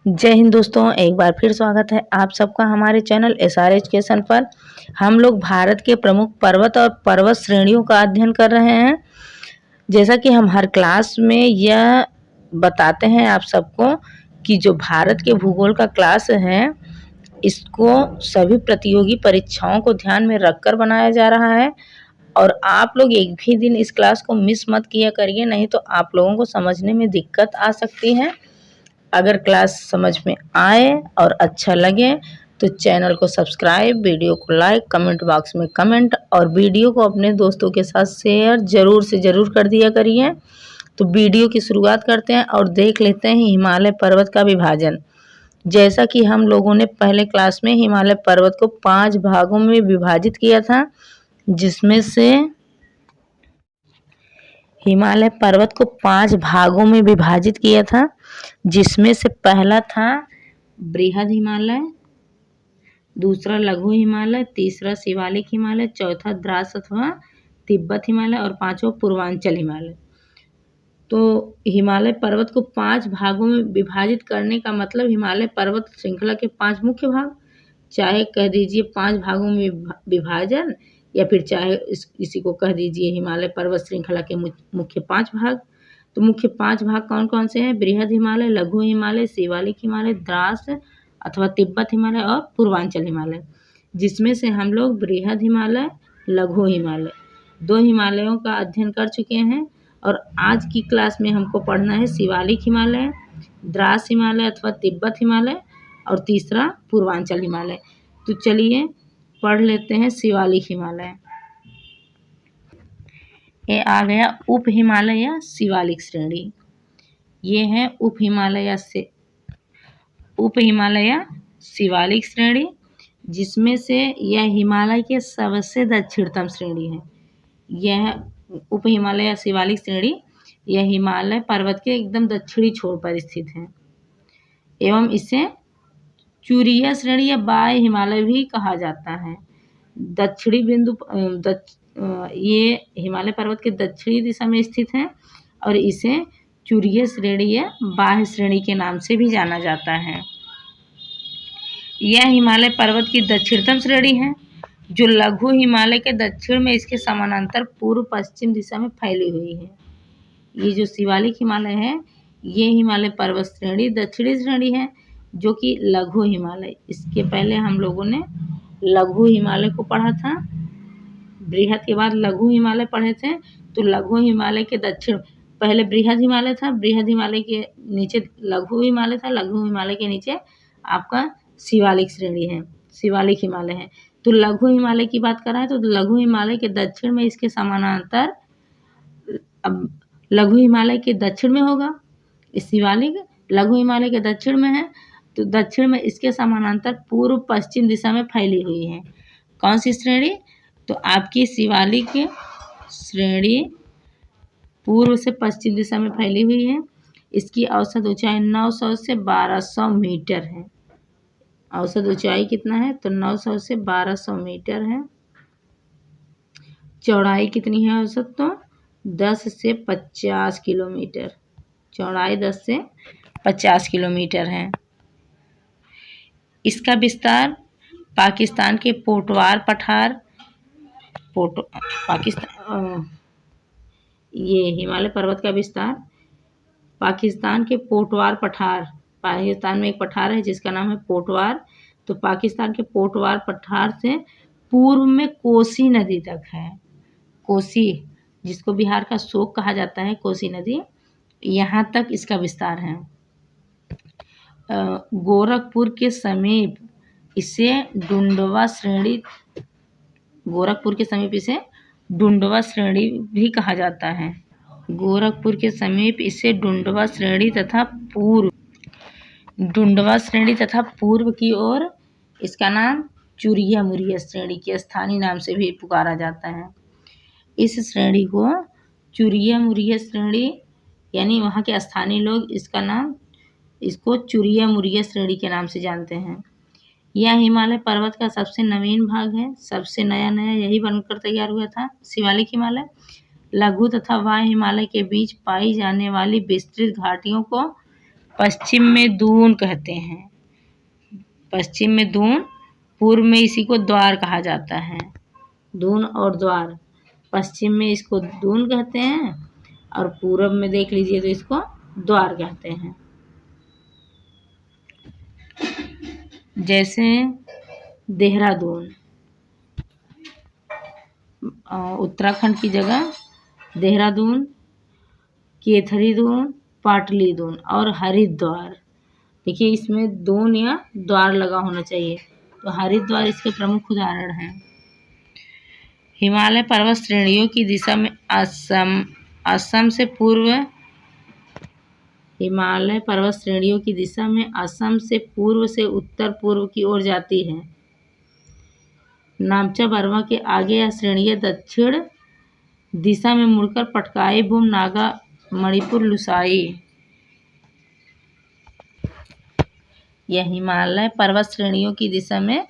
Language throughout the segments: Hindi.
जय हिंद दोस्तों, एक बार फिर स्वागत है आप सबका हमारे चैनल एसआर एजुकेशन पर। हम लोग भारत के प्रमुख पर्वत और पर्वत श्रेणियों का अध्ययन कर रहे हैं। जैसा कि हम हर क्लास में यह बताते हैं आप सबको कि जो भारत के भूगोल का क्लास है, इसको सभी प्रतियोगी परीक्षाओं को ध्यान में रखकर बनाया जा रहा है। और आप लोग एक भी दिन इस क्लास को मिस मत किया करिए, नहीं तो आप लोगों को समझने में दिक्कत आ सकती है। अगर क्लास समझ में आए और अच्छा लगे तो चैनल को सब्सक्राइब, वीडियो को लाइक, कमेंट बॉक्स में कमेंट और वीडियो को अपने दोस्तों के साथ शेयर ज़रूर से ज़रूर कर दिया करिए। तो वीडियो की शुरुआत करते हैं और देख लेते हैं हिमालय पर्वत का विभाजन। जैसा कि हम लोगों ने पहले क्लास में हिमालय पर्वत को 5 भागों में विभाजित किया था, जिसमें से हिमालय पर्वत को 5 भागों में विभाजित किया था, जिसमें से पहला था बृहद हिमालय, दूसरा लघु हिमालय, तीसरा शिवालिक हिमालय, चौथा द्रास अथवा तिब्बत हिमालय और पांचवा पूर्वांचल हिमालय। तो हिमालय पर्वत को 5 भागों में विभाजित करने का मतलब हिमालय पर्वत श्रृंखला के 5 मुख्य भाग, चाहे कह दीजिए 5 भागों में विभाजन, या फिर चाहे इसी को कह दीजिए हिमालय पर्वत श्रृंखला के मुख्य 5 भाग। तो मुख्य 5 भाग कौन कौन से हैं? बृहद हिमालय, लघु हिमालय, शिवालिक हिमालय, द्रास अथवा तिब्बत हिमालय और पूर्वांचल हिमालय। जिसमें से हम लोग बृहद हिमालय, लघु हिमालय 2 हिमालयों का अध्ययन कर चुके हैं। और आज की क्लास में हमको पढ़ना है शिवालिक हिमालय, द्रास हिमालय अथवा तिब्बत हिमालय और तीसरा पूर्वांचल हिमालय। तो चलिए पढ़ लेते हैं शिवालिक हिमालय। ये आ गया उप हिमालय या शिवालिक श्रेणी। ये है उप हिमालय या शिवालिक श्रेणी, जिसमें से यह हिमालय के सबसे दक्षिणतम श्रेणी है। यह उप हिमालय या शिवालिक श्रेणी यह हिमालय पर्वत के एकदम दक्षिणी छोर पर स्थित है एवं इसे चूरिया श्रेणी या बाह्य हिमालय भी कहा जाता है। दक्षिणी बिंदु ये हिमालय पर्वत के दक्षिणी दिशा में स्थित है और इसे चूरिया श्रेणी या बाह्य श्रेणी के नाम से भी जाना जाता है। यह हिमालय पर्वत की दक्षिणतम श्रेणी है, जो लघु हिमालय के दक्षिण में इसके समानांतर पूर्व पश्चिम दिशा में फैली हुई है। ये जो शिवालिक हिमालय है, ये हिमालय पर्वत श्रेणी दक्षिणी श्रेणी है, जो कि लघु हिमालय। इसके पहले हम लोगों ने लघु हिमालय को पढ़ा था, बृहद के बाद लघु हिमालय पढ़े थे। तो लघु हिमालय के दक्षिण पहले बृहद हिमालय था, बृहद हिमालय के नीचे लघु हिमालय था, लघु हिमालय के नीचे आपका शिवालिक श्रेणी है, शिवालिक हिमालय है। तो लघु हिमालय की बात कर रहा है तो लघु हिमालय के दक्षिण में इसके समानांतर, अब लघु हिमालय के दक्षिण में होगा शिवालिक, लघु हिमालय के दक्षिण में है, तो दक्षिण में इसके समानांतर पूर्व पश्चिम दिशा में फैली हुई है। कौन सी श्रेणी? तो आपकी शिवालिक श्रेणी पूर्व से पश्चिम दिशा में फैली हुई है। इसकी औसत ऊंचाई 900 से 1200 मीटर है। औसत ऊंचाई कितना है? तो 900 से 1200 मीटर है। चौड़ाई कितनी है औसत? तो 10 से 50 किलोमीटर। चौड़ाई 10 से 50 किलोमीटर है। इसका विस्तार पाकिस्तान के पोटवार पठार ये हिमालय पर्वत का विस्तार पाकिस्तान के पोटवार पठार, पाकिस्तान में एक पठार है जिसका नाम है पोटवार, तो पाकिस्तान के पोटवार पठार से पूर्व में कोसी नदी तक है। कोसी, जिसको बिहार का शोक कहा जाता है, कोसी नदी, यहाँ तक इसका विस्तार है। गोरखपुर के समीप इसे डुंडवा श्रेणी, गोरखपुर के समीप इसे डुंडवा श्रेणी भी कहा जाता है। गोरखपुर के समीप इसे डुंडवा श्रेणी तथा पूर्व की ओर इसका नाम चूरिया मुरिया श्रेणी के स्थानीय नाम से भी पुकारा जाता है। इस श्रेणी को चूरिया मुरिया श्रेणी, यानी वहाँ के स्थानीय लोग इसको चूरिया मुरिया श्रेणी के नाम से जानते हैं। यह हिमालय पर्वत का सबसे नवीन भाग है, सबसे नया यही बनकर तैयार हुआ था। शिवालिक हिमालय लघु तथा वाय हिमालय के बीच पाई जाने वाली विस्तृत घाटियों को पश्चिम में दून कहते हैं। पश्चिम में दून, पूर्व में इसी को द्वार कहा जाता है। दून और द्वार, पश्चिम में इसको दून कहते हैं और पूरब में देख लीजिए तो इसको द्वार कहते हैं। जैसे देहरादून उत्तराखंड की जगह, देहरादून, केथरी दून, पाटली दून और हरिद्वार। देखिए इसमें दून या द्वार लगा होना चाहिए। तो हरिद्वार इसके प्रमुख उदाहरण हैं। हिमालय पर्वत श्रेणियों की दिशा में असम से पूर्व, हिमालय पर्वत श्रेणियों की दिशा में असम से पूर्व से उत्तर पूर्व की ओर जाती है। नामचा बरवा के आगे यह श्रेणियां दक्षिण दिशा में मुड़कर पटकाई भूम, नागा, मणिपुर, लुसाई। यह हिमालय पर्वत श्रेणियों की दिशा में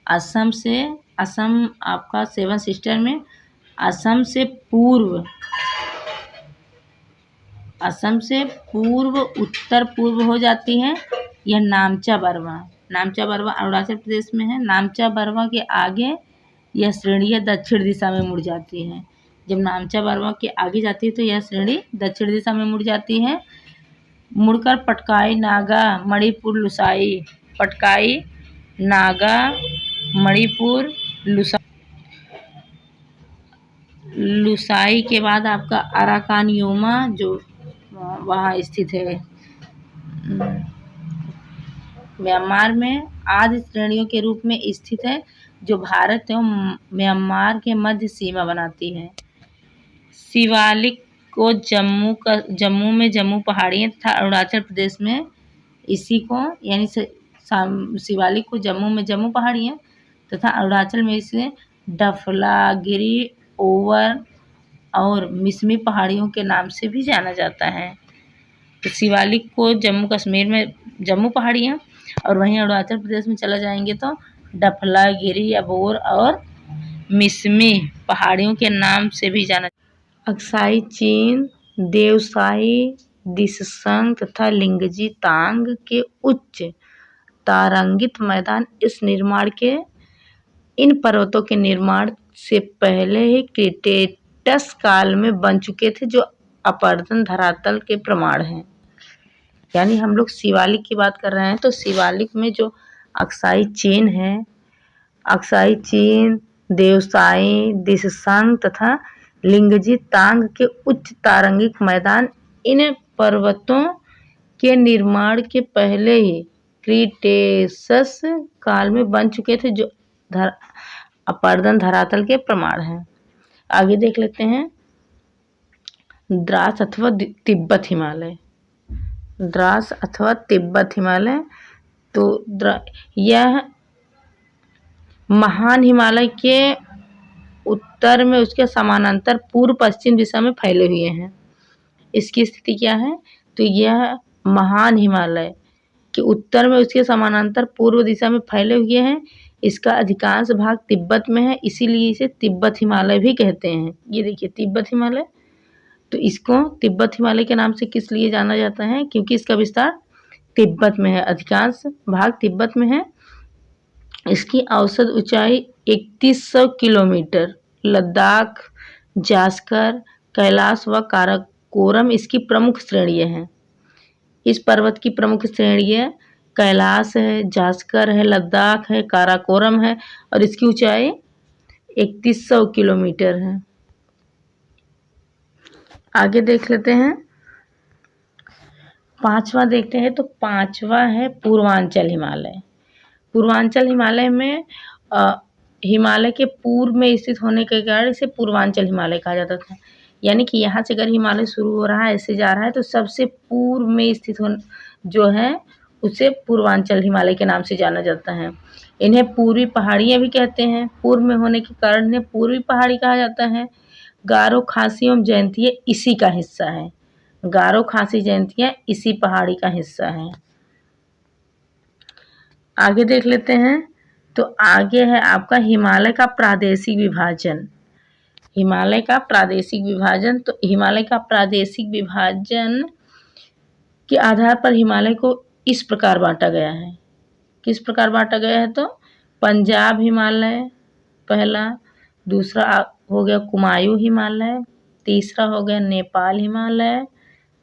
असम आपका 7 सिस्टर में असम से पूर्व उत्तर पूर्व हो जाती है। यह नामचा बरवा अरुणाचल प्रदेश में है। नामचा बरवा के आगे यह श्रेणियां दक्षिण दिशा में मुड़ जाती हैं। जब नामचा बरवा के आगे जाती है तो यह श्रेणी दक्षिण दिशा में मुड़ जाती है, मुड़कर पटकाई, नागा, मणिपुर, लुसाई। पटकाई, नागा, मणिपुर, लुसाई के बाद आपका अराकान योमा जो वहाँ स्थित है। म्यांमार में आदि श्रेणियों के रूप में स्थित है, जो भारत एवं म्यांमार के मध्य सीमा बनाती है। शिवालिक को जम्मू में जम्मू पहाड़ियाँ तथा अरुणाचल प्रदेश में इसी को यानी शिवालिक को जम्मू में जम्मू पहाड़ियाँ तथा अरुणाचल में इसे डफलागिरी, ओवर और मिसमी पहाड़ियों के नाम से भी जाना जाता है। तो शिवालिक को जम्मू कश्मीर में जम्मू पहाड़ियाँ और वहीं अरुणाचल प्रदेश में चला जाएंगे तो डफलागिरी, अबोर और मिसमी पहाड़ियों के नाम से भी जाना। अक्साई चीन, देवसाई, दिसंग तथा लिंगजी तांग के उच्च तारांकित मैदान इन पर्वतों के निर्माण से पहले ही क्रिटेटस काल में बन चुके थे, जो अपरदन धरातल के प्रमाण हैं। यानी हम लोग शिवालिक की बात कर रहे हैं तो शिवालिक में जो अक्साई चीन है, अक्साई चीन, देवसाई, दिसंग तथा लिंगजी तांग के उच्च तारांकित मैदान इन पर्वतों के निर्माण के पहले ही क्रिटेशस काल में बन चुके थे, जो अपरदन धरातल के प्रमाण हैं। आगे देख लेते हैं द्रास अथवा तिब्बत हिमालय। द्रास अथवा तिब्बत हिमालय, तो यह महान हिमालय के उत्तर में उसके समानांतर पूर्व पश्चिम दिशा में फैले हुए हैं। इसकी स्थिति क्या है? तो यह महान हिमालय के उत्तर में उसके समानांतर पूर्व दिशा में फैले हुए हैं। इसका अधिकांश भाग तिब्बत में है, इसीलिए इसे तिब्बत हिमालय भी कहते हैं। ये देखिए तिब्बत हिमालय, तो इसको तिब्बत हिमालय के नाम से किस लिए जाना जाता है? क्योंकि इसका विस्तार तिब्बत में है, अधिकांश भाग तिब्बत में है। इसकी औसत ऊंचाई 3100 किलोमीटर। लद्दाख, जास्कर, कैलाश व काराकोरम इसकी प्रमुख श्रेणियाँ हैं। इस पर्वत की प्रमुख श्रेणियाँ कैलाश है, जास्कर है, लद्दाख है, काराकोरम है और इसकी ऊंचाई 3100 किलोमीटर है। आगे देख लेते हैं, पांचवा देखते हैं। तो पांचवा है पूर्वांचल हिमालय। पूर्वांचल हिमालय में हिमालय के पूर्व में स्थित होने के कारण इसे पूर्वांचल हिमालय कहा जाता था। यानी कि यहाँ से अगर हिमालय शुरू हो रहा है, ऐसे जा रहा है, तो सबसे पूर्व में स्थित जो है उसे पूर्वांचल हिमालय के नाम से जाना जाता है। इन्हें पूर्वी पहाड़ियाँ भी कहते हैं। पूर्व में होने के कारण इन्हें पूर्वी पहाड़ी कहा जाता है। गारो, खासी एवं जयंतिया इसी का हिस्सा है। गारो, खासी, जयंतिया इसी पहाड़ी का हिस्सा है। आगे देख लेते हैं, तो आगे है आपका हिमालय का प्रादेशिक विभाजन। हिमालय का प्रादेशिक विभाजन, तो हिमालय का प्रादेशिक विभाजन के आधार पर हिमालय को इस प्रकार बांटा गया है। किस प्रकार बांटा गया है? तो पंजाब हिमालय पहला, दूसरा हो गया कुमायूं हिमालय, तीसरा हो गया नेपाल हिमालय,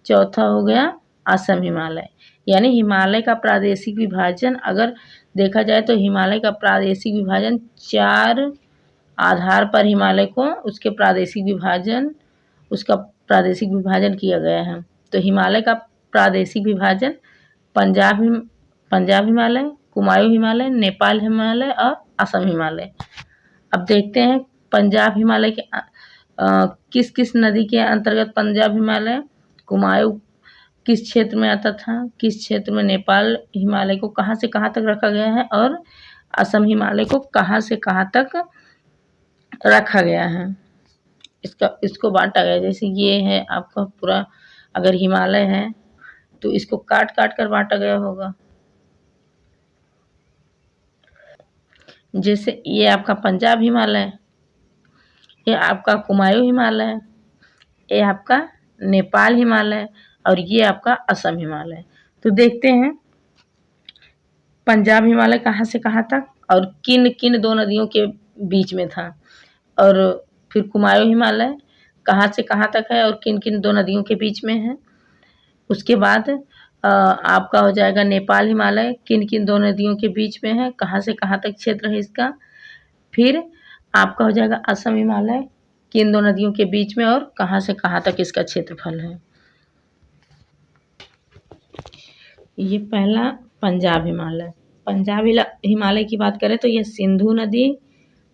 चौथा हो गया असम हिमालय। यानी हिमालय का प्रादेशिक विभाजन अगर देखा जाए तो हिमालय का प्रादेशिक विभाजन 4 आधार पर हिमालय को उसका प्रादेशिक विभाजन किया गया है। तो हिमालय का प्रादेशिक विभाजन पंजाब हिमालय, कुमायूं हिमालय, नेपाल हिमालय और असम हिमालय। अब देखते हैं पंजाब हिमालय के किस किस नदी के अंतर्गत पंजाब हिमालय, कुमायूं किस क्षेत्र में आता था, किस क्षेत्र में नेपाल हिमालय को कहाँ से कहाँ तक रखा गया है और असम हिमालय को कहाँ से कहाँ तक रखा गया है। इसको बांटा गया। जैसे ये है आपका पूरा, अगर हिमालय है तो इसको काट काट कर बांटा गया होगा। जैसे ये आपका पंजाब हिमालय, ये आपका कुमायूं हिमालय, ये आपका नेपाल हिमालय और ये आपका असम हिमालय। तो देखते हैं पंजाब हिमालय कहाँ से कहाँ तक और किन किन 2 नदियों के बीच में था, और फिर कुमायूं हिमालय कहाँ से कहाँ तक है और किन किन 2 नदियों के बीच में है। उसके बाद आपका हो जाएगा नेपाल हिमालय, किन किन 2 नदियों के बीच में है, कहाँ से कहाँ तक क्षेत्र है इसका। फिर आपका हो जाएगा असम हिमालय, किन 2 नदियों के बीच में और कहाँ से कहाँ तक इसका क्षेत्रफल है। ये पहला पंजाब हिमालय। पंजाब हिमालय की बात करें तो यह सिंधु नदी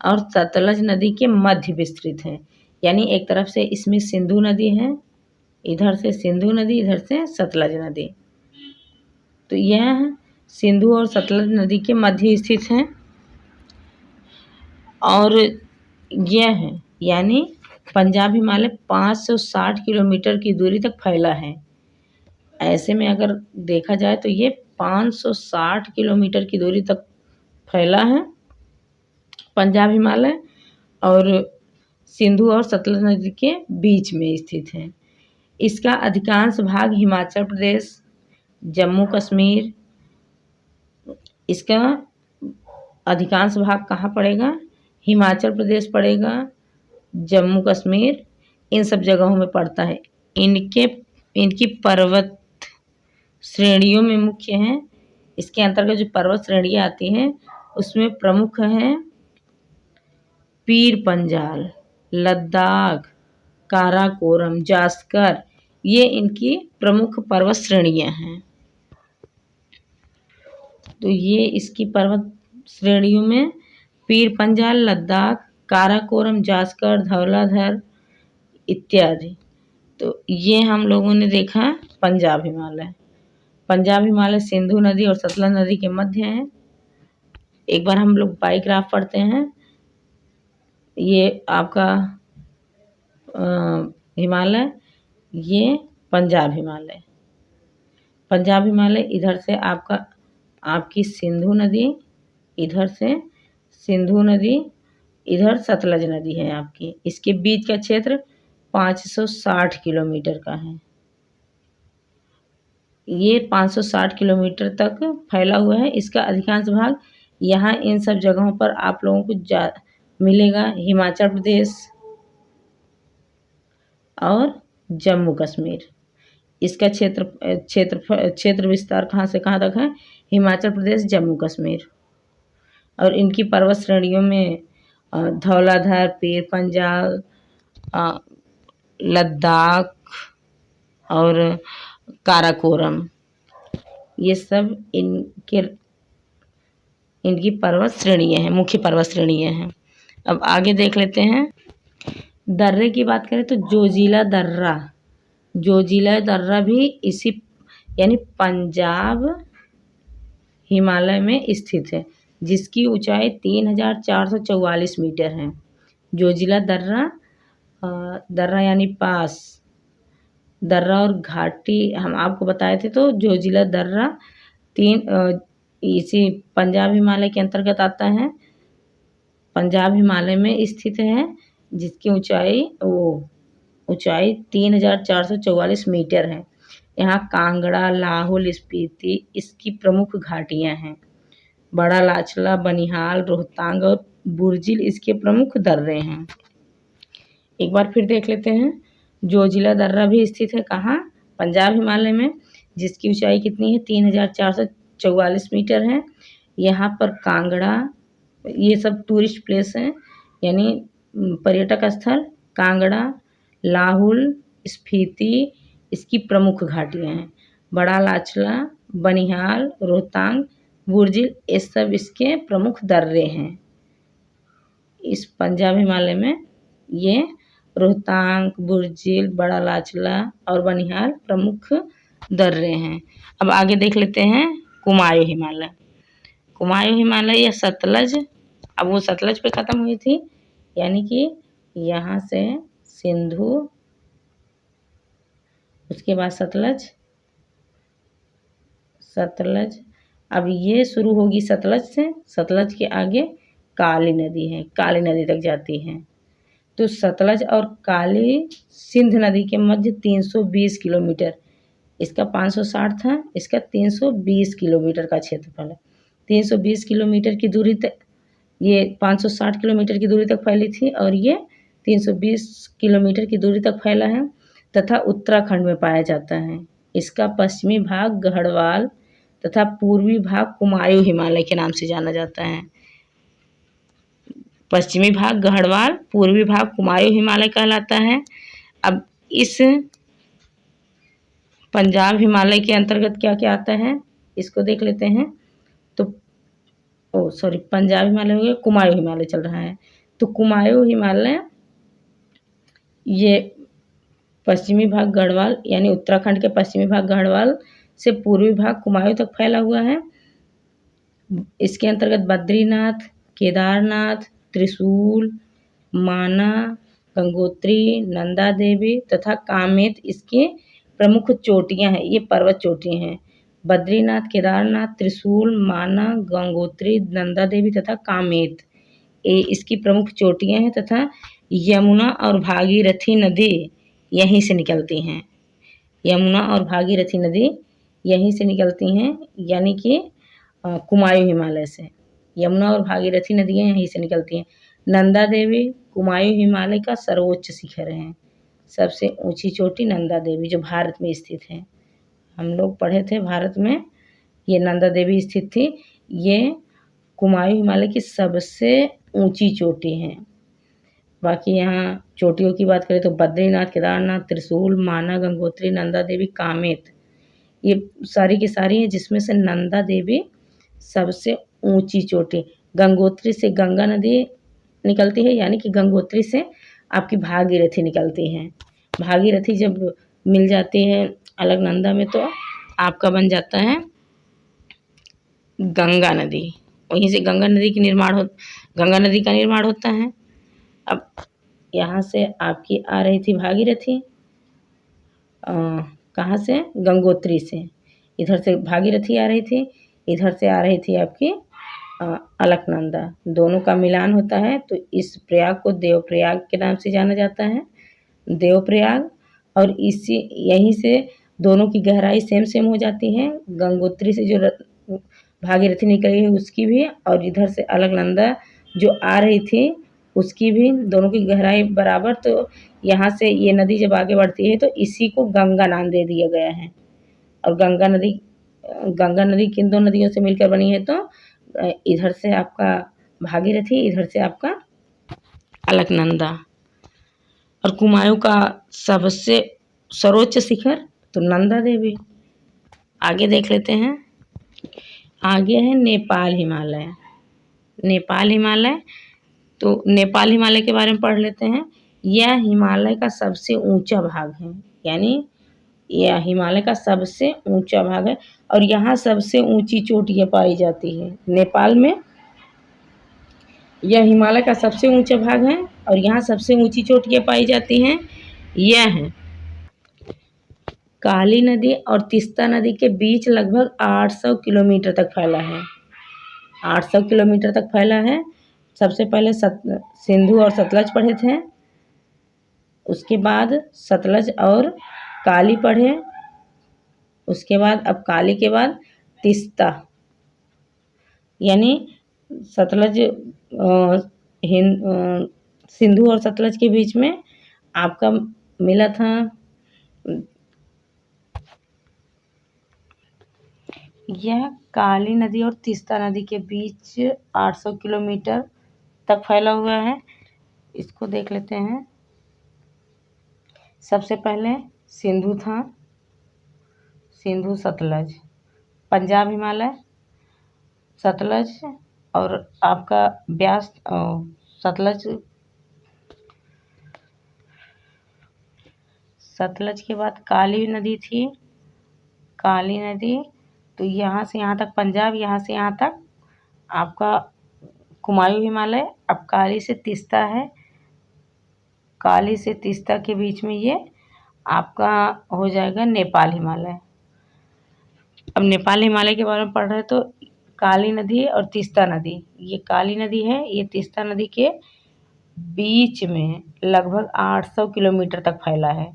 और सतलज नदी के मध्य विस्तृत है। यानी एक तरफ से इसमें सिंधु नदी है, इधर से सिंधु नदी, इधर से सतलज नदी। तो यह सिंधु और सतलज नदी के मध्य स्थित है और यह है यानी पंजाब हिमालय 560 किलोमीटर की दूरी तक फैला है। ऐसे में अगर देखा जाए तो ये 560 किलोमीटर की दूरी तक फैला है पंजाब हिमालय, और सिंधु और सतलज नदी के बीच में स्थित है। इसका अधिकांश भाग हिमाचल प्रदेश, जम्मू कश्मीर, इसका अधिकांश भाग कहाँ पड़ेगा? हिमाचल प्रदेश पड़ेगा, जम्मू कश्मीर, इन सब जगहों में पड़ता है। इनकी पर्वत श्रेणियों में मुख्य हैं। इसके अंतर्गत जो पर्वत श्रेणियाँ आती हैं उसमें प्रमुख हैं पीर पंजाल, लद्दाख, काराकोरम, जास्कर, ये इनकी प्रमुख पर्वत श्रेणियाँ हैं। तो ये इसकी पर्वत श्रेणियों में पीर पंजाल, लद्दाख, काराकोरम, जास्कर, धौलाधर इत्यादि। तो ये हम लोगों ने देखा पंजाब हिमालय। पंजाब हिमालय सिंधु नदी और सतलज नदी के मध्य है। एक बार हम लोग बाईग्राफ पढ़ते हैं। ये आपका हिमालय, ये पंजाब हिमालय। पंजाब हिमालय इधर से आपकी सिंधु नदी, इधर से सिंधु नदी, इधर सतलज नदी है आपकी। इसके बीच का क्षेत्र 560 किलोमीटर का है। ये 560 किलोमीटर तक फैला हुआ है। इसका अधिकांश भाग यहाँ इन सब जगहों पर आप लोगों को मिलेगा। हिमाचल प्रदेश और जम्मू कश्मीर, इसका क्षेत्र विस्तार कहाँ से कहाँ तक है? हिमाचल प्रदेश, जम्मू कश्मीर। और इनकी पर्वत श्रेणियों में धौलाधर, पीर पंजाल, लद्दाख और काराकोरम, ये सब इनकी पर्वत श्रेणियाँ हैं, मुख्य पर्वत श्रेणियाँ हैं। अब आगे देख लेते हैं। दर्रे की बात करें तो जोजिला दर्रा भी इसी यानी पंजाब हिमालय में स्थित है, जिसकी ऊंचाई 3444 मीटर है। जोजिला दर्रा यानी पास, दर्रा और घाटी हम आपको बताए थे। तो जोजिला दर्रा इसी पंजाब हिमालय के अंतर्गत आता है, पंजाब हिमालय में स्थित है, जिसकी ऊंचाई 3444 मीटर है। यहाँ कांगड़ा, लाहौल स्पीति इसकी प्रमुख घाटियाँ हैं। बड़ा लाचला, बनिहाल, रोहतांग और बुर्जिल इसके प्रमुख दर्रे हैं। एक बार फिर देख लेते हैं। जोजिला दर्रा भी स्थित है कहाँ? पंजाब हिमालय में, जिसकी ऊंचाई कितनी है? 3444 मीटर है। यहाँ पर कांगड़ा, ये सब टूरिस्ट प्लेस हैं, यानी पर्यटक स्थल। कांगड़ा, लाहौल स्पीति इसकी प्रमुख घाटियाँ हैं। बड़ा लाचला, बनिहाल, रोहतांग, बुर्जिल ये सब इसके प्रमुख दर्रे हैं। इस पंजाब हिमालय में ये रोहतांग, बुर्जिल, बड़ा लाचला और बनिहाल प्रमुख दर्रे हैं। अब आगे देख लेते हैं कुमायूं हिमालय। कुमायूं हिमालय या सतलज, अब वो सतलज पे ख़त्म हुई थी, यानी कि यहाँ से सिंधु, उसके बाद सतलज, अब ये शुरू होगी सतलज से। सतलज के आगे काली नदी है, काली नदी तक जाती है। तो सतलज और काली सिंध नदी के मध्य 320 किलोमीटर, इसका 560 था, इसका 320 किलोमीटर का क्षेत्रफल है। 320 किलोमीटर की दूरी तक, ये 560 किलोमीटर की दूरी तक फैली थी और ये 320 किलोमीटर की दूरी तक फैला है तथा उत्तराखंड में पाया जाता है। इसका पश्चिमी भाग गढ़वाल तथा पूर्वी भाग कुमायूं हिमालय के नाम से जाना जाता है। पश्चिमी भाग गढ़वाल, पूर्वी भाग कुमायूं हिमालय कहलाता है। अब इस पंजाब हिमालय के अंतर्गत क्या क्या आता है इसको देख लेते हैं। तो पंजाब हिमालय हो गया, कुमायूं हिमालय चल रहा है। तो कुमायूं हिमालय ये पश्चिमी भाग गढ़वाल, यानी उत्तराखंड के पश्चिमी भाग गढ़वाल से पूर्वी भाग कुमायूं तक फैला हुआ है। इसके अंतर्गत बद्रीनाथ, केदारनाथ, त्रिशूल, माना, गंगोत्री, नंदा देवी तथा कामेत इसके प्रमुख चोटियां हैं। ये पर्वत चोटियां हैं। बद्रीनाथ, केदारनाथ, त्रिशूल, माना, गंगोत्री, नंदा देवी तथा कामेत ये इसकी प्रमुख चोटियां हैं तथा यमुना और भागीरथी नदी यहीं से निकलती हैं। यमुना और भागीरथी नदी यहीं से निकलती हैं, यानी कि कुमायूं हिमालय से यमुना और भागीरथी नदियाँ यहीं से निकलती हैं। नंदा देवी कुमायूं हिमालय का सर्वोच्च शिखर है। सबसे ऊंची चोटी नंदा देवी जो भारत में स्थित है। हम लोग पढ़े थे भारत में ये नंदा देवी स्थित थी। ये कुमायूं हिमालय की सबसे ऊंची चोटी है। बाकी यहाँ चोटियों की बात करें तो बद्रीनाथ, केदारनाथ, त्रिशूल, माना, गंगोत्री, नंदा देवी, कामेत ये सारी की सारी हैं, जिसमें से नंदा देवी सबसे ऊंची चोटी। गंगोत्री से गंगा नदी निकलती है, यानी कि गंगोत्री से आपकी भागीरथी निकलती है। भागीरथी जब मिल जाती है अलकनंदा में तो आपका बन जाता है गंगा नदी। वहीं से गंगा नदी का निर्माण होता है। अब यहाँ से आपकी आ रही थी भागीरथी, कहाँ से? गंगोत्री से। इधर से भागीरथी आ रही थी, इधर से आ रही थी आपकी अलकनंदा। दोनों का मिलान होता है तो इस प्रयाग को देवप्रयाग के नाम से जाना जाता है। देवप्रयाग, और यहीं से दोनों की गहराई सेम हो जाती है। गंगोत्री से जो भागीरथी निकली है उसकी भी, और इधर से अलकनंदा जो आ रही थी उसकी भी, दोनों की गहराई बराबर। तो यहाँ से ये नदी जब आगे बढ़ती है तो इसी को गंगा नाम दे दिया गया है। और गंगा नदी किन दो नदियों से मिलकर बनी है? तो इधर से आपका भागीरथी, इधर से आपका अलकनंदा। और कुमायूं का सबसे सर्वोच्च शिखर तो नंदा देवी। आगे देख लेते हैं। आगे है नेपाल हिमालय। नेपाल हिमालय, तो नेपाल हिमालय के बारे में पढ़ लेते हैं। यह हिमालय का सबसे ऊंचा भाग है, यानी यह हिमालय का सबसे ऊंचा भाग है और यहाँ सबसे ऊंची चोटियाँ पाई जाती है। नेपाल में यह हिमालय का सबसे ऊंचा भाग है और यहाँ सबसे ऊंची चोटियाँ पाई जाती हैं। यह है काली नदी और तीस्ता नदी के बीच लगभग 800 किलोमीटर तक फैला है। 800 किलोमीटर तक फैला है। सबसे पहले सिंधु और सतलज पढ़े थे, उसके बाद सतलज और काली पढ़े, उसके बाद अब काली के बाद तीस्ता, यानी सतलज सिंधु और सतलज के बीच में आपका मिला था यह काली नदी और तीस्ता नदी के बीच 800 किलोमीटर तक फैला हुआ है। इसको देख लेते हैं। सबसे पहले सिंधु था, सिंधु सतलज, पंजाब हिमालय, सतलज और आपका ब्यास सतलज के बाद काली नदी थी, काली नदी, तो यहाँ से यहाँ तक पंजाब, यहाँ से यहाँ तक आपका कुमायूं हिमालय। अब काली से तीस्ता है, काली से तीस्ता के बीच में ये आपका हो जाएगा नेपाल हिमालय। अब नेपाल हिमालय के बारे में पढ़ रहे तो काली नदी और तीस्ता नदी, ये काली नदी है, ये तीस्ता नदी के बीच में लगभग 800 किलोमीटर तक फैला है।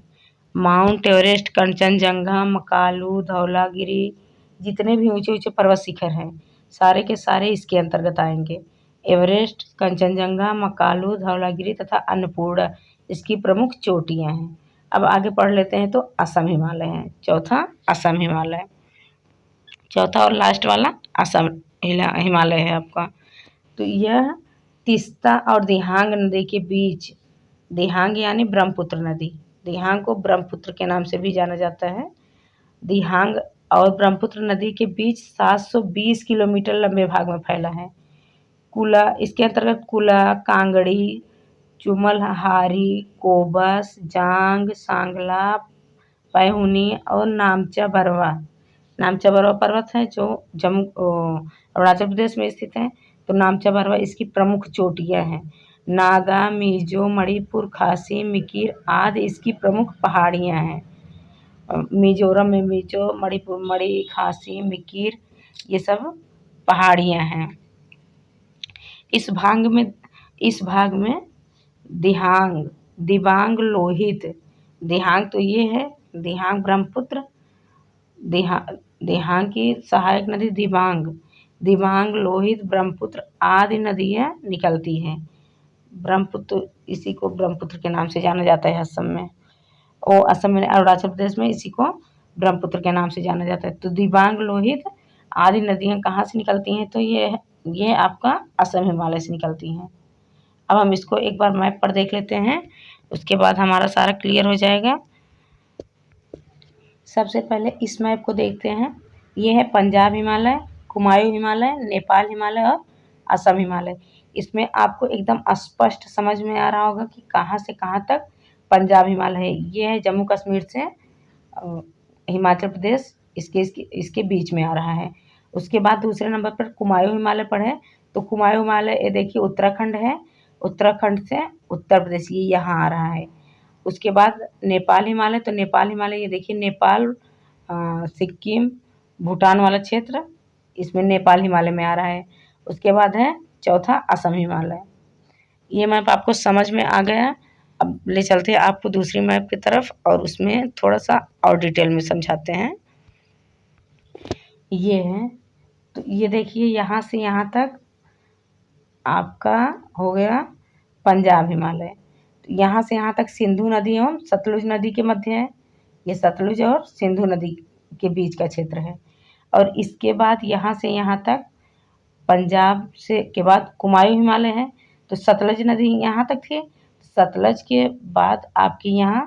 माउंट एवरेस्ट, कंचनजंगा, मकालू, धौलागिरी, जितने भी ऊंचे ऊंचे पर्वत शिखर हैं सारे के सारे इसके अंतर्गत आएंगे। एवरेस्ट, कंचनजंगा, मकालू, धौलागिरी तथा अन्नपूर्णा इसकी प्रमुख चोटियां हैं। अब आगे पढ़ लेते हैं तो असम हिमालय है, चौथा असम हिमालय, चौथा और लास्ट वाला असम हिमालय है आपका। तो यह तीस्ता और दिहांग नदी के बीच, दिहांग यानी ब्रह्मपुत्र नदी, दिहांग को ब्रह्मपुत्र के नाम से भी जाना जाता है। दिहांग और ब्रह्मपुत्र नदी के बीच 720 किलोमीटर लंबे भाग में फैला है। कुला, इसके अंतर्गत कुला, कांगड़ी, चुमलहारी, कोबस, जांग, सांगला, पैहुनी और नामचा बरवा, नामचा बरवा पर्वत है जो अरुणाचल प्रदेश में स्थित है। तो नामचा बरवा इसकी प्रमुख चोटियां हैं। नागा, मिजो, मणिपुर, खासी, मिकिर आदि इसकी प्रमुख पहाड़ियां हैं। मिजोरम में मिजो, मणिपुर मणि, खासी, मिकिर ये सब पहाड़ियां हैं। इस भाग में दिहांग, दिबांग, लोहित, दिहांग तो ये है, दिहांग ब्रह्मपुत्र, दिहांग की सहायक नदी दिबांग, दिबांग, लोहित, ब्रह्मपुत्र आदि नदियां निकलती हैं। ब्रह्मपुत्र, इसी को ब्रह्मपुत्र के नाम से जाना जाता है असम में, और असम में अरुणाचल प्रदेश में इसी को ब्रह्मपुत्र के नाम से जाना जाता है। तो दिबांग, लोहित आदि नदियां कहाँ से निकलती हैं? तो ये आपका असम हिमालय से निकलती हैं। अब हम इसको एक बार मैप पर देख लेते हैं, उसके बाद हमारा सारा क्लियर हो जाएगा। सबसे पहले इस मैप को देखते हैं। ये है पंजाब हिमालय, कुमायूं हिमालय, नेपाल हिमालय और असम हिमालय। इसमें आपको एकदम स्पष्ट समझ में आ रहा होगा कि कहाँ से कहाँ तक पंजाब हिमालय है। ये है जम्मू कश्मीर से हिमाचल प्रदेश, इसके बीच में आ रहा है। उसके बाद दूसरे नंबर पर कुमायूं हिमालय पढ़े तो कुमायूं हिमालय ये देखिए उत्तराखंड है, उत्तराखंड से उत्तर प्रदेश ये यहाँ आ रहा है। उसके बाद नेपाल हिमालय, तो नेपाल हिमालय ये देखिए नेपाल, सिक्किम, भूटान वाला क्षेत्र, इसमें नेपाल हिमालय में आ रहा है। उसके बाद है चौथा असम हिमालय। ये मैप आपको समझ में आ गया। अब ले चलते हैं आपको दूसरी मैप की तरफ और उसमें थोड़ा सा और डिटेल में समझाते हैं। ये है, तो ये देखिए यहाँ से यहाँ तक आपका हो गया पंजाब हिमालय। तो यहाँ से यहाँ तक सिंधु नदी एवं सतलुज नदी के मध्य है। ये सतलुज और सिंधु नदी के बीच का क्षेत्र है। और इसके बाद यहाँ से यहाँ तक पंजाब से के बाद कुमायूं हिमालय है। तो सतलज नदी यहाँ तक थी, सतलज के बाद आपकी यहाँ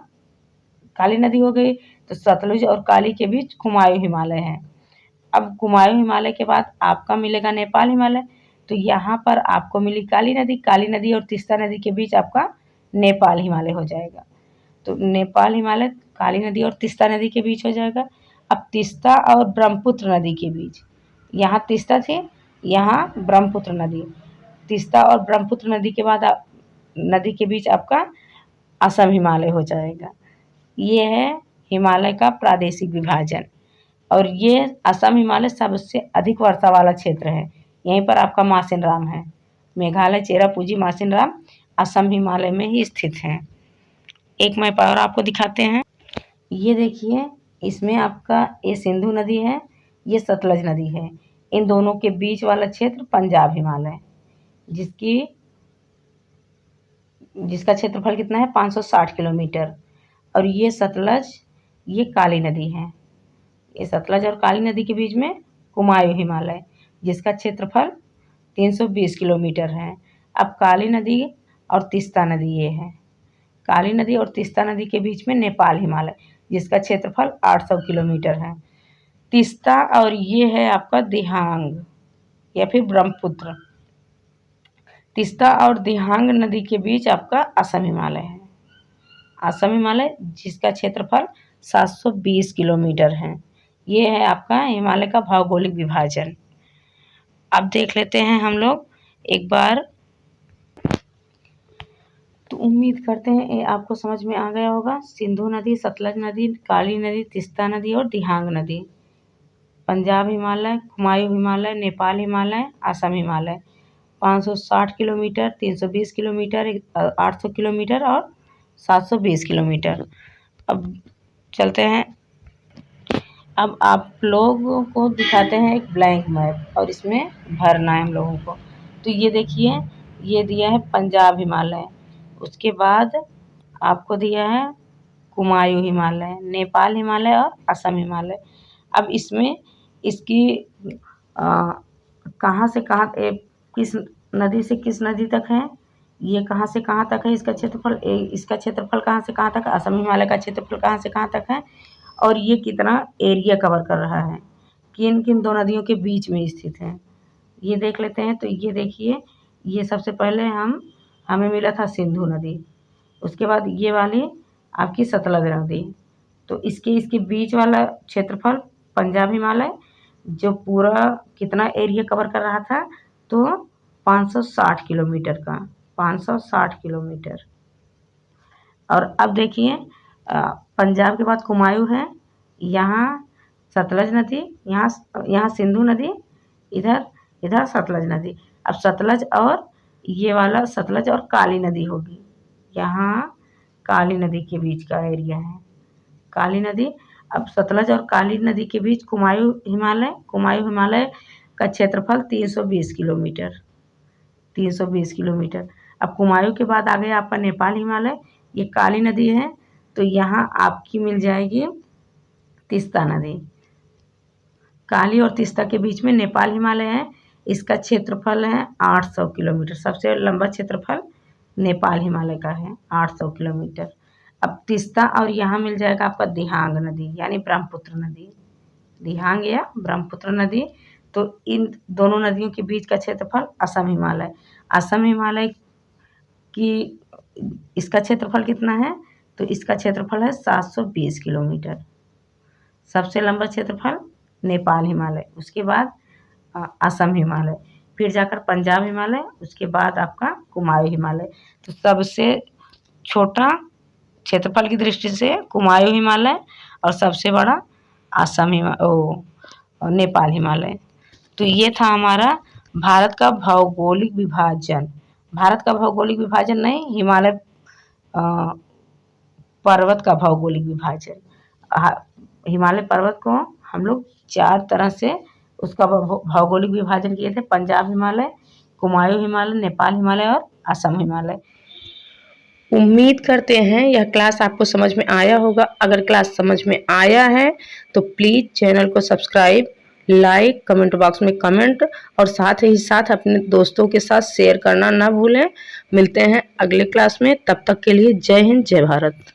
काली नदी हो गई। तो सतलुज और काली के बीच कुमायूं हिमालय है। अब कुमायूं हिमालय के बाद आपका मिलेगा नेपाल हिमालय। तो यहाँ पर आपको मिली काली नदी और तीस्ता नदी के बीच आपका नेपाल हिमालय हो जाएगा। तो नेपाल हिमालय काली नदी और तीस्ता नदी के बीच हो जाएगा। अब तीस्ता और ब्रह्मपुत्र नदी के बीच, यहाँ तीस्ता थी, यहाँ ब्रह्मपुत्र नदी, तीस्ता और ब्रह्मपुत्र नदी के बाद नदी के बीच आपका असम हिमालय हो जाएगा। ये है हिमालय का प्रादेशिक विभाजन। और ये असम हिमालय सबसे अधिक वर्षा वाला क्षेत्र है। यहीं पर आपका मासिनराम है, मेघालय, चेरापूंजी, मासिनराम असम हिमालय में ही स्थित हैं। एक मैप और आपको दिखाते हैं। ये देखिए इसमें आपका ये सिंधु नदी है, ये सतलज नदी है। इन दोनों के बीच वाला क्षेत्र पंजाब हिमालय, जिसका क्षेत्रफल कितना है 560 किलोमीटर। और ये सतलज, ये काली नदी है। ये सतलज और काली नदी के बीच में कुमायूं हिमालय, जिसका क्षेत्रफल 320 किलोमीटर है। अब काली नदी और तीस्ता नदी ये है। काली नदी और तीस्ता नदी के बीच में नेपाल हिमालय, जिसका क्षेत्रफल 800 किलोमीटर है। तीस्ता और ये है आपका दिहांग या फिर ब्रह्मपुत्र। तीस्ता और दिहांग नदी के बीच आपका असम हिमालय है। असम हिमालय, जिसका क्षेत्रफल 720 किलोमीटर है। ये है आपका हिमालय का भौगोलिक विभाजन। अब देख लेते हैं हम लोग एक बार। तो उम्मीद करते हैं ये आपको समझ में आ गया होगा। सिंधु नदी, सतलज नदी, काली नदी, तीस्ता नदी और दिहांग नदी। Punjab Himalaya, Kumaon Himalaya, Nepal Himalaya, Assam Himalaya. 560 kilometre, 320 kilometre, 800 kilometre और 720 किलोमीटर। अब चलते हैं। अब आप लोगों को दिखाते हैं एक ब्लैंक मैप और इसमें भरना है हम लोगों को। तो ये देखिए, ये दिया है पंजाब हिमालय, उसके बाद आपको दिया है कुमायूं हिमालय, नेपाल हिमालय और असम हिमालय। अब इसमें इसकी कहाँ से कहाँ, किस नदी से किस नदी तक है, ये कहाँ से कहाँ तक है इसका क्षेत्रफल, इसका क्षेत्रफल कहाँ से कहाँ तक, असम हिमालय का क्षेत्रफल कहाँ से कहाँ तक है, और ये कितना एरिया कवर कर रहा है, किन किन दो नदियों के बीच में स्थित है, ये देख लेते हैं। तो ये देखिए, ये सबसे पहले हमें मिला था सिंधु नदी, उसके बाद ये वाली आपकी सतलज नदी। तो इसके बीच वाला क्षेत्रफल पंजाब हिमालय, जो पूरा कितना एरिया कवर कर रहा था, तो 560 किलोमीटर का, 560 किलोमीटर। और अब देखिए, पंजाब के बाद कुमायूं है, यहाँ सतलज नदी, यहाँ सिंधु नदी, इधर सतलज नदी। अब सतलज और ये वाला सतलज और काली नदी होगी, यहाँ काली नदी के बीच का एरिया है काली नदी। अब सतलज और काली नदी के बीच कुमायूं हिमालय का क्षेत्रफल 320 किलोमीटर, 320 किलोमीटर। अब कुमायूं के बाद आ गया आपका नेपाल हिमालय, ये काली नदी है, तो यहाँ आपकी मिल जाएगी तीस्ता नदी। काली और तीस्ता के बीच में नेपाल हिमालय है, इसका क्षेत्रफल है 800 किलोमीटर। सबसे लंबा क्षेत्रफल नेपाल हिमालय का है, 800 किलोमीटर। अब तीस्ता और यहाँ मिल जाएगा आपका दिहांग नदी यानी ब्रह्मपुत्र नदी, दिहांग या ब्रह्मपुत्र नदी। तो इन दोनों नदियों के बीच का क्षेत्रफल असम हिमालय। असम हिमालय की इसका क्षेत्रफल कितना है, तो इसका क्षेत्रफल है 720 किलोमीटर। सबसे लंबा क्षेत्रफल नेपाल हिमालय, उसके बाद असम हिमालय, फिर जाकर पंजाब हिमालय, उसके बाद आपका कुमायूं हिमालय। तो सबसे छोटा क्षेत्रफल की दृष्टि से कुमायूं हिमालय और सबसे बड़ा असम नेपाल हिमालय। तो ये था हमारा भारत का भौगोलिक विभाजन। भारत का भौगोलिक विभाजन नहीं, हिमालय पर्वत का भौगोलिक विभाजन। हिमालय पर्वत को हम लोग 4 तरह से उसका भौगोलिक विभाजन किए थे, पंजाब हिमालय, कुमायूं हिमालय, नेपाल हिमालय और असम हिमालय। उम्मीद करते हैं यह क्लास आपको समझ में आया होगा। अगर क्लास समझ में आया है तो प्लीज़ चैनल को सब्सक्राइब, लाइक, कमेंट बॉक्स में कमेंट और साथ ही साथ अपने दोस्तों के साथ शेयर करना ना भूलें। मिलते हैं अगले क्लास में, तब तक के लिए जय हिंद, जय भारत।